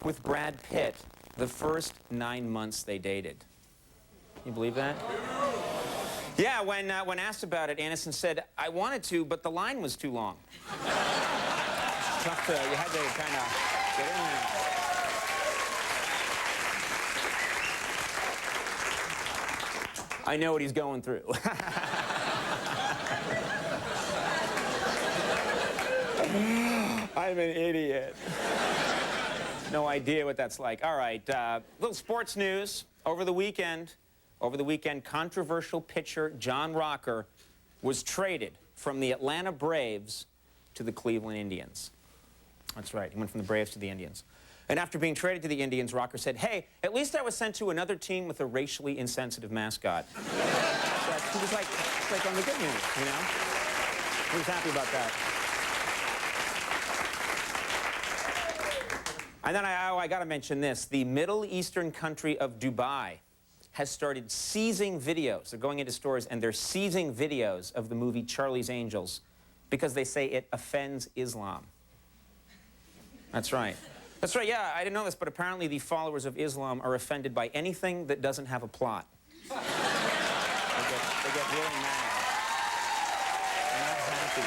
with Brad Pitt the first 9 months they dated. Can you believe that? Yeah, when asked about it, Aniston said, "I wanted to, but the line was too long." Tough to, you had to kind of get in there. I know what he's going through. I'm an idiot. No idea what that's like. All right, little sports news. Over the weekend, controversial pitcher John Rocker was traded from the Atlanta Braves to the Cleveland Indians. That's right, he went from the Braves to the Indians. And after being traded to the Indians, Rocker said, "Hey, at least I was sent to another team with a racially insensitive mascot." So he was like on the good news, you know? He was happy about that. And then I got to mention this. The Middle Eastern country of Dubai has started seizing videos. They're going into stores and they're seizing videos of the movie Charlie's Angels because they say it offends Islam. That's right. That's right, yeah, I didn't know this, but apparently the followers of Islam are offended by anything that doesn't have a plot. They get really mad. They're not happy.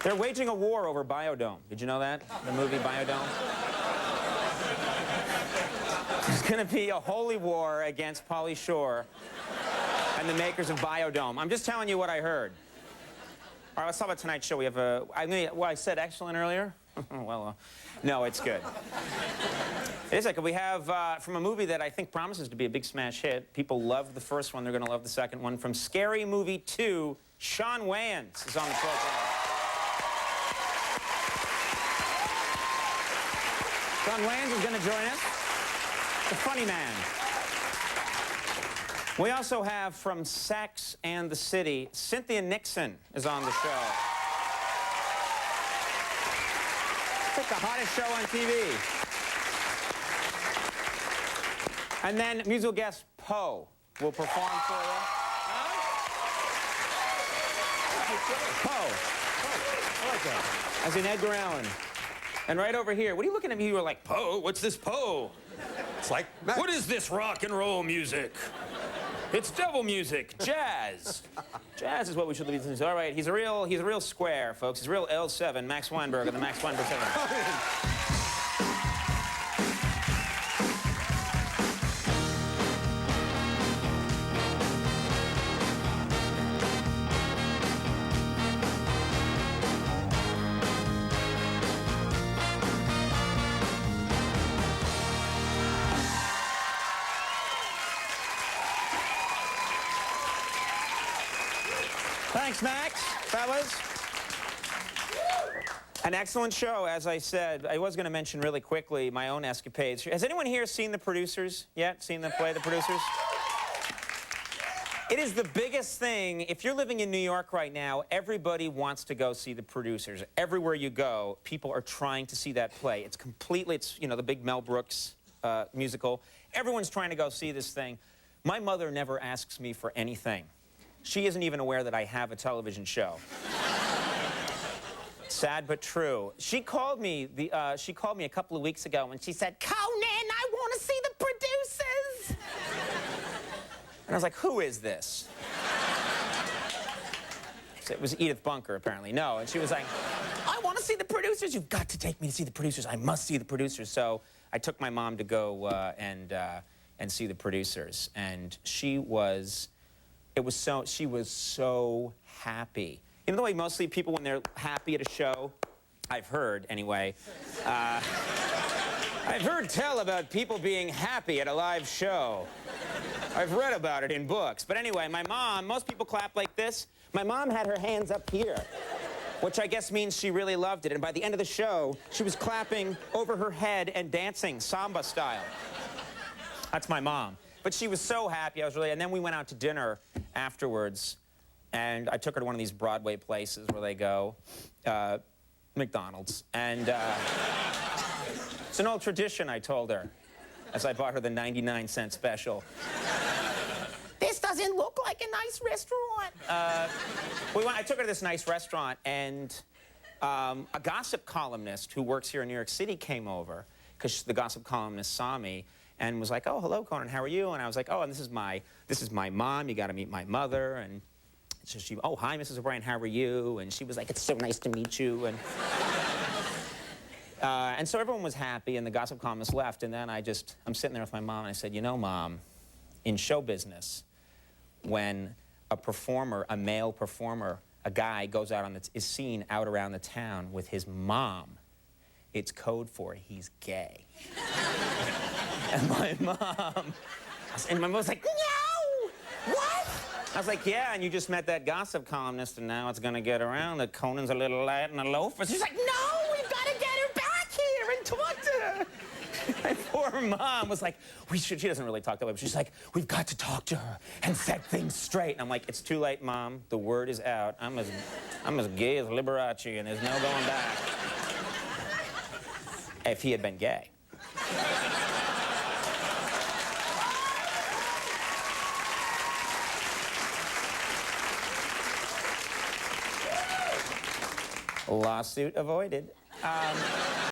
They're waging a war over Biodome. Did you know that? The movie Biodome? There's going to be a holy war against Pauly Shore and the makers of Biodome. I'm just telling you what I heard. All right, let's talk about tonight's show. We have a... I said excellent earlier? Well, no, it's good. It is like we have from a movie that I think promises to be a big smash hit. People loved the first one. They're going to love the second one. From Scary Movie 2, Sean Wayans is on the program. Sean Wayans is going to join us. The funny man. We also have from Sex and the City, Cynthia Nixon is on the show. It's like the hottest show on TV. And then musical guest Poe will perform for you. Poe. I like that. As in Edgar Allan. And right over here, what are you looking at me? You were like, "Poe? What's this Poe?" It's like, what is this rock and roll music? It's devil music, jazz. Jazz is what we should be listening to. All right, he's a real square, folks. He's a real L7, Max Weinberg of the Max Weinberg 7. Thanks, Max, fellas. An excellent show, as I said. I was going to mention really quickly my own escapades. Has anyone here seen The Producers yet? Seen the play, The Producers? It is the biggest thing. If you're living in New York right now, everybody wants to go see The Producers. Everywhere you go, people are trying to see that play. It's completely, you know, the big Mel Brooks musical. Everyone's trying to go see this thing. My mother never asks me for anything. She isn't even aware that I have a television show. Sad but true. She called me a couple of weeks ago and she said, "Conan, I want to see The Producers." And I was like, "Who is this?" So it was Edith Bunker, apparently. No, and she was like, "I want to see The Producers. You've got to take me to see The Producers. I must see The Producers." So I took my mom to go and see The Producers, and she was so happy. You know the way mostly people, when they're happy at a show, I've heard anyway, I've heard tell about people being happy at a live show. I've read about it in books. But anyway, my mom, most people clap like this. My mom had her hands up here, which I guess means she really loved it. And by the end of the show, she was clapping over her head and dancing samba style. That's my mom. But she was so happy. And then we went out to dinner afterwards, and I took her to one of these Broadway places where they go, McDonald's. And it's an old tradition, I told her, as I bought her the 99-cent special. "This doesn't even look like a nice restaurant. I took her to this nice restaurant, and a gossip columnist who works here in New York City came over, because the gossip columnist saw me, and was like, oh, hello, Conan, how are you? And I was like, oh, and this is my mom, you got to meet my mother. And so she, oh, hi, Mrs. O'Brien, how are you? And she was like, it's so nice to meet you. And so everyone was happy, and the gossip columnist left, and then I'm sitting there with my mom, and I said, you know, Mom, in show business, when a performer, a male performer, a guy goes out is seen out around the town with his mom, it's code for he's gay. And my mom was like, no! What? I was like, yeah, and you just met that gossip columnist, and now it's gonna get around that Conan's a little lad and a loafer. She's like, no, we've got to get her back here and talk to her. My poor mom was like, she doesn't really talk that way, but she's like, we've got to talk to her and set things straight. And I'm like, it's too late, Mom. The word is out. I'm as gay as Liberace, and there's no going back. If he had been gay. Lawsuit avoided.